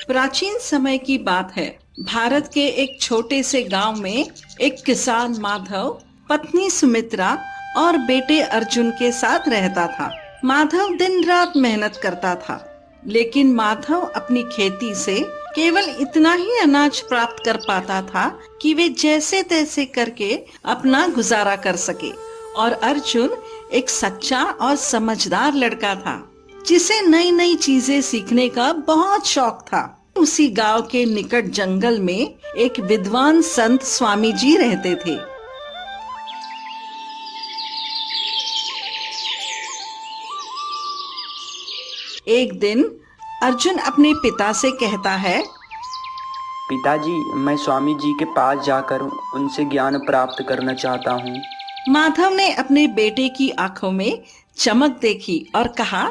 प्राचीन समय की बात है। भारत के एक छोटे से गांव में एक किसान माधव पत्नी सुमित्रा और बेटे अर्जुन के साथ रहता था। माधव दिन रात मेहनत करता था, लेकिन माधव अपनी खेती से केवल इतना ही अनाज प्राप्त कर पाता था कि वे जैसे तैसे करके अपना गुजारा कर सके। और अर्जुन एक सच्चा और समझदार लड़का था, जिसे नई नई चीजें सीखने का बहुत शौक था। उसी गांव के निकट जंगल में एक विद्वान संत स्वामी जी रहते थे। एक दिन अर्जुन अपने पिता से कहता है, पिताजी, मैं स्वामी जी के पास जाकर उनसे ज्ञान प्राप्त करना चाहता हूँ। माधव ने अपने बेटे की आंखों में चमक देखी और कहा,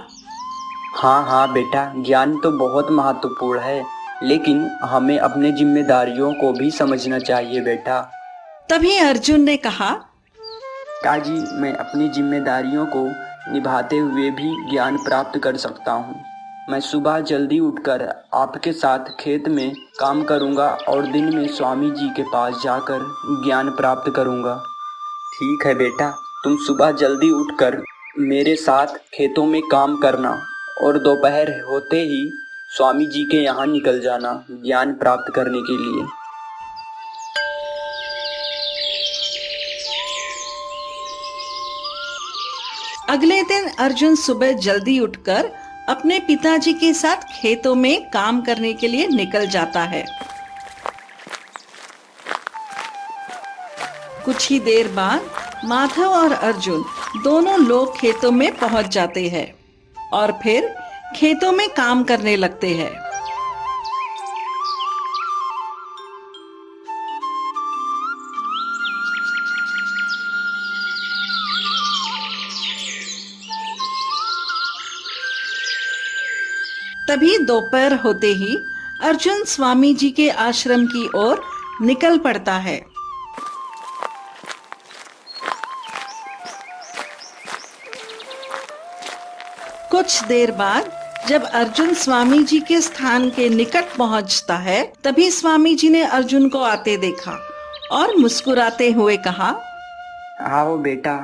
हाँ हाँ बेटा, ज्ञान तो बहुत महत्वपूर्ण है, लेकिन हमें अपने जिम्मेदारियों को भी समझना चाहिए बेटा। तभी अर्जुन ने कहा, पिताजी, मैं अपनी जिम्मेदारियों को निभाते हुए भी ज्ञान प्राप्त कर सकता हूँ। मैं सुबह जल्दी उठकर आपके साथ खेत में काम करूँगा और दिन में स्वामी जी के पास जाकर ज्ञान प्राप्त करूँगा। ठीक है बेटा, तुम सुबह जल्दी उठकर मेरे साथ खेतों में काम करना और दोपहर होते ही स्वामी जी के यहाँ निकल जाना ज्ञान प्राप्त करने के लिए। अगले दिन अर्जुन सुबह जल्दी उठकर अपने पिताजी के साथ खेतों में काम करने के लिए निकल जाता है। कुछ ही देर बाद माधव और अर्जुन दोनों लोग खेतों में पहुंच जाते हैं और फिर खेतों में काम करने लगते हैं। तभी दोपहर होते ही अर्जुन स्वामी जी के आश्रम की ओर निकल पड़ता है। कुछ देर बाद जब अर्जुन स्वामी जी के स्थान के निकट पहुंचता है, तभी स्वामी जी ने अर्जुन को आते देखा और मुस्कुराते हुए कहा, आओ बेटा,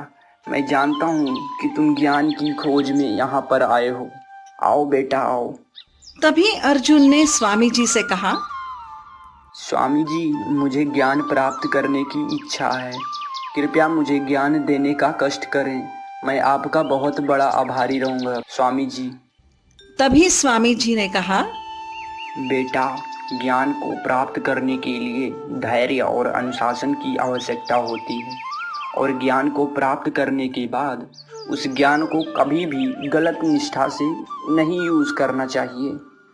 मैं जानता हूँ कि तुम ज्ञान की खोज में यहाँ पर आए हो। आओ बेटा आओ। तभी अर्जुन ने स्वामी जी से कहा, स्वामी जी, मुझे ज्ञान प्राप्त करने की इच्छा है। कृपया मुझे ज्ञान देने का कष्ट करें। मैं आपका बहुत बड़ा आभारी रहूंगा स्वामी जी। तभी स्वामी जी ने कहा, बेटा, ज्ञान को प्राप्त करने के लिए धैर्य और अनुशासन की आवश्यकता होती है, और ज्ञान को प्राप्त करने के बाद उस ज्ञान को कभी भी गलत निष्ठा से नहीं यूज करना चाहिए।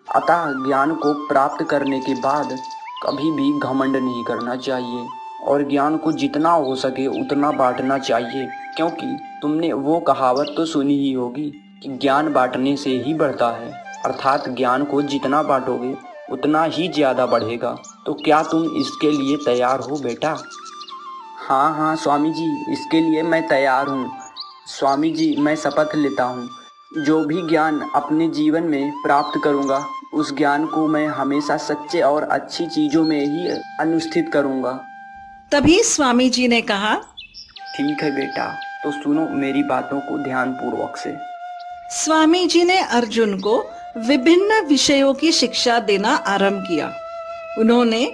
अतः ज्ञान को प्राप्त करने के बाद कभी भी घमंड नहीं करना चाहिए और ज्ञान को जितना हो सके उतना बांटना चाहिए, क्योंकि तुमने वो कहावत तो सुनी ही होगी कि ज्ञान बांटने से ही बढ़ता है। अर्थात ज्ञान को जितना बांटोगे उतना ही ज़्यादा बढ़ेगा। तो क्या तुम इसके लिए तैयार हो बेटा? हाँ हाँ स्वामी जी, इसके लिए मैं तैयार हूँ। स्वामी जी, मैं शपथ लेता हूँ, जो भी ज्ञान अपने जीवन में प्राप्त करूँगा उस ज्ञान को मैं हमेशा सच्चे और अच्छी चीज़ों में ही अनुष्ठित करूँगा। तभी स्वामी जी ने कहा, ठीक है बेटा, तो सुनो मेरी बातों को ध्यान पूर्वक से। स्वामी जी ने अर्जुन को विभिन्न विषयों की शिक्षा देना आरंभ किया। उन्होंने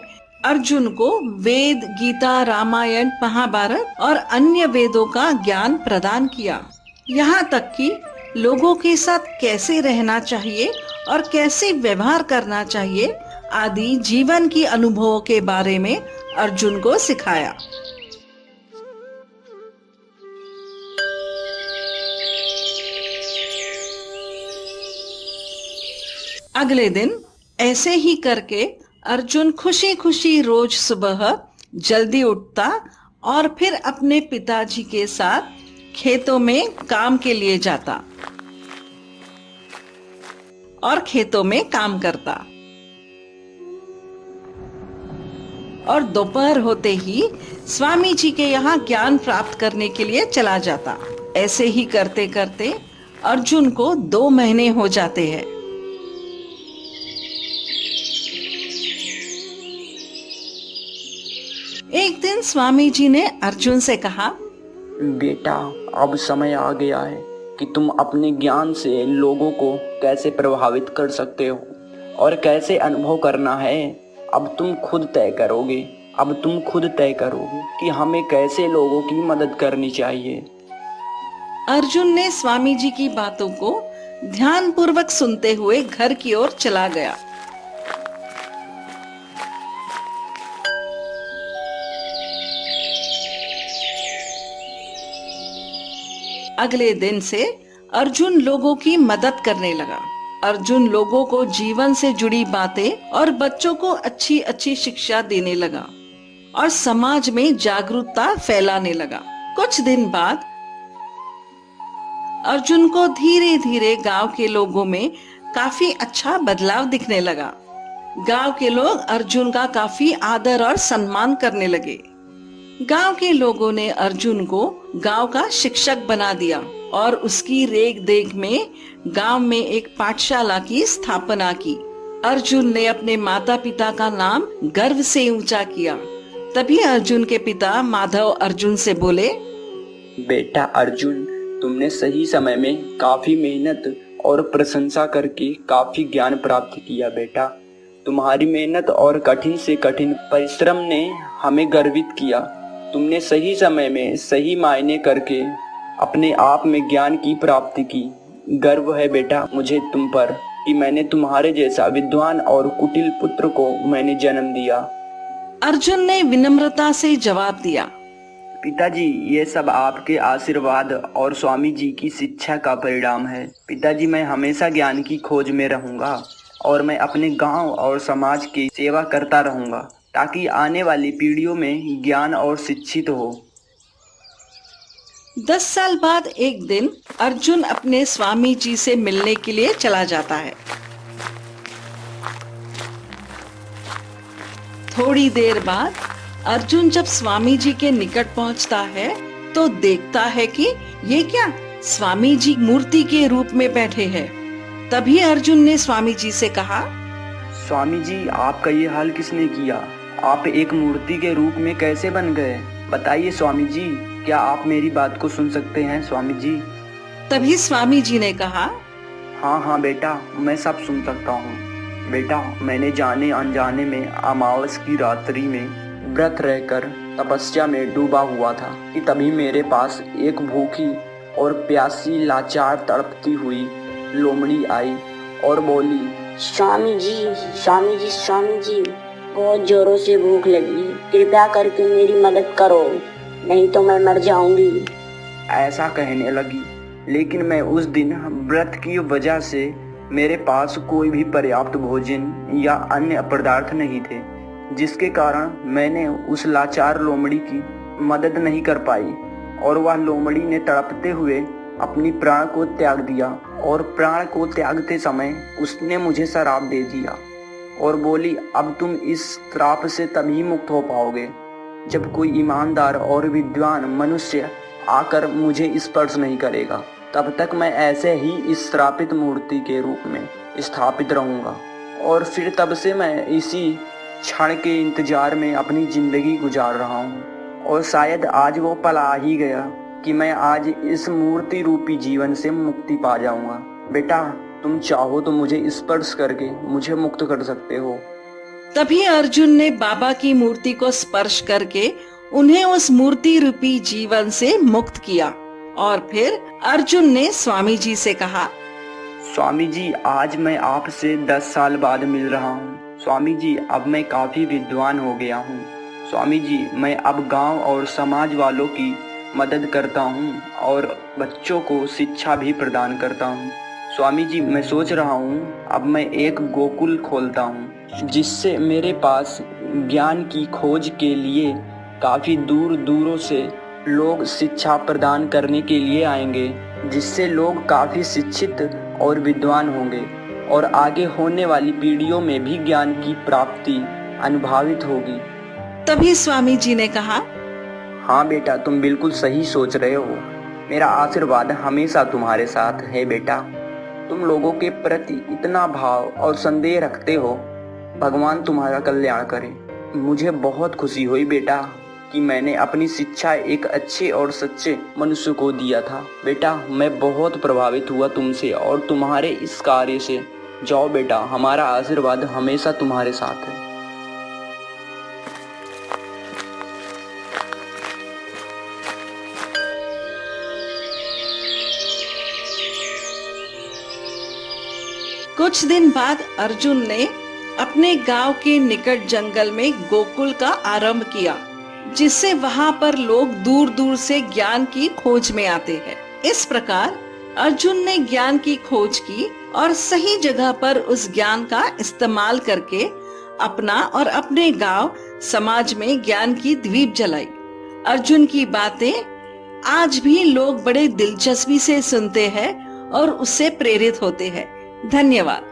अर्जुन को वेद, गीता, रामायण, महाभारत और अन्य वेदों का ज्ञान प्रदान किया। यहाँ तक कि लोगों के साथ कैसे रहना चाहिए और कैसे व्यवहार करना चाहिए आदि जीवन की अनुभवों के बारे में अर्जुन को सिखाया। अगले दिन ऐसे ही करके अर्जुन खुशी खुशी रोज सुबह जल्दी उठता और फिर अपने पिताजी के साथ खेतों में काम के लिए जाता और खेतों में काम करता, और दोपहर होते ही स्वामी जी के यहाँ ज्ञान प्राप्त करने के लिए चला जाता। ऐसे ही करते करते अर्जुन को 2 महीने हो जाते हैं। एक दिन स्वामी जी ने अर्जुन से कहा, बेटा, अब समय आ गया है कि तुम अपने ज्ञान से लोगों को कैसे प्रभावित कर सकते हो और कैसे अनुभव करना है। अब तुम खुद तय करोगे कि हमें कैसे लोगों की मदद करनी चाहिए। अर्जुन ने स्वामी जी की बातों को ध्यानपूर्वक सुनते हुए घर की ओर चला गया। अगले दिन से अर्जुन लोगों की मदद करने लगा। अर्जुन लोगों को जीवन से जुड़ी बातें और बच्चों को अच्छी अच्छी शिक्षा देने लगा और समाज में जागरूकता फैलाने लगा। कुछ दिन बाद अर्जुन को धीरे धीरे गांव के लोगों में काफी अच्छा बदलाव दिखने लगा। गांव के लोग अर्जुन का काफी आदर और सम्मान करने लगे। गांव के लोगों ने अर्जुन को गांव का शिक्षक बना दिया और उसकी रेख देख में गांव में एक पाठशाला की स्थापना की। अर्जुन ने अपने माता पिता का नाम गर्व से ऊंचा किया। तभी अर्जुन के पिता माधव अर्जुन से बोले, बेटा अर्जुन, तुमने सही समय में काफी मेहनत और प्रशंसा करके काफी ज्ञान प्राप्त किया। बेटा, तुम्हारी मेहनत और कठिन से कठिन परिश्रम ने हमें गर्वित किया। तुमने सही समय में सही मायने करके अपने आप में ज्ञान की प्राप्ति की। गर्व है बेटा मुझे तुम पर कि मैंने तुम्हारे जैसा विद्वान और कुटिल पुत्र को मैंने जन्म दिया। अर्जुन ने विनम्रता से जवाब दिया, पिताजी, ये सब आपके आशीर्वाद और स्वामी जी की शिक्षा का परिणाम है। पिताजी, मैं हमेशा ज्ञान की खोज में रहूंगा और मैं अपने गांव और समाज की सेवा करता रहूंगा ताकि आने वाली पीढ़ियों में ज्ञान और शिक्षित हो। 10 साल बाद एक दिन अर्जुन अपने स्वामी जी से मिलने के लिए चला जाता है। थोड़ी देर बाद अर्जुन जब स्वामी जी के निकट पहुंचता है तो देखता है कि ये क्या, स्वामी जी मूर्ति के रूप में बैठे हैं। तभी अर्जुन ने स्वामी जी से कहा, स्वामी जी, आपका ये हाल किसने किया? आप एक मूर्ति के रूप में कैसे बन गए? बताइए स्वामी जी, क्या आप मेरी बात को सुन सकते हैं स्वामी जी? तभी स्वामी जी ने कहा, हाँ बेटा, मैं सब सुन सकता हूँ। बेटा, मैंने जाने अनजाने में अमावस की रात्रि में व्रत रहकर तपस्या में डूबा हुआ था कि तभी मेरे पास एक भूखी और प्यासी लाचार तड़पती हुई लोमड़ी आई और बोली, स्वामी जी, बहुत जोरों से भूख लगी है, कृपया करके मेरी मदद करो, नहीं तो मैं मर जाऊंगी। ऐसा कहने लगी, लेकिन मैं उस दिन व्रत की वजह से मेरे पास कोई भी पर्याप्त भोजन या अन्य पदार्थ नहीं थे, जिसके कारण मैंने उस लाचार लोमड़ी की मदद नहीं कर पाई और वह लोमड़ी ने तड़पते हुए अपनी प्राण को त्याग दिया और प्राण को त्यागते समय उसने मुझे श्राप दे दिया और बोली, अब तुम इस श्राप से तभी मुक्त हो पाओगे जब कोई ईमानदार और विद्वान मनुष्य आकर मुझे स्पर्श नहीं करेगा। तब तक मैं ऐसे ही इस श्रापित मूर्ति के रूप में स्थापित रहूंगा और फिर तब से मैं इसी क्षण के इंतजार में अपनी जिंदगी गुजार रहा हूँ और शायद आज वो पल आ ही गया कि मैं आज इस मूर्ति रूपी जीवन से मुक्ति पा जाऊंगा। बेटा, तुम चाहो तो मुझे स्पर्श करके मुझे मुक्त कर सकते हो। तभी अर्जुन ने बाबा की मूर्ति को स्पर्श करके उन्हें उस मूर्ति रूपी जीवन से मुक्त किया और फिर अर्जुन ने स्वामी जी से कहा, स्वामी जी, आज मैं आपसे 10 साल बाद मिल रहा हूँ। स्वामी जी, अब मैं काफी विद्वान हो गया हूँ। स्वामी जी, मैं अब गांव और समाज वालों की मदद करता हूँ और बच्चों को शिक्षा भी प्रदान करता हूँ। स्वामी जी, मैं सोच रहा हूँ अब मैं एक गोकुल खोलता हूँ जिससे मेरे पास ज्ञान की खोज के लिए काफ़ी दूर दूरों से लोग शिक्षा प्रदान करने के लिए आएंगे, जिससे लोग काफ़ी शिक्षित और विद्वान होंगे और आगे होने वाली पीढ़ियों में भी ज्ञान की प्राप्ति अनुभवित होगी। तभी स्वामी जी ने कहा, हाँ बेटा, तुम बिल्कुल सही सोच रहे हो। मेरा आशीर्वाद हमेशा तुम्हारे साथ है बेटा। तुम लोगों के प्रति इतना भाव और संदेह रखते हो, भगवान तुम्हारा कल्याण करे। मुझे बहुत खुशी हुई बेटा कि मैंने अपनी शिक्षा एक अच्छे और सच्चे मनुष्य को दिया था। बेटा, मैं बहुत प्रभावित हुआ तुमसे और तुम्हारे इस कार्य से। जाओ बेटा, हमारा आशीर्वाद हमेशा तुम्हारे साथ है। कुछ दिन बाद अर्जुन ने अपने गांव के निकट जंगल में गोकुल का आरंभ किया, जिससे वहां पर लोग दूर दूर से ज्ञान की खोज में आते हैं। इस प्रकार अर्जुन ने ज्ञान की खोज की और सही जगह पर उस ज्ञान का इस्तेमाल करके अपना और अपने गांव समाज में ज्ञान की दीप जलाई। अर्जुन की बातें आज भी लोग बड़े दिलचस्पी से सुनते हैं और उससे प्रेरित होते हैं। धन्यवाद।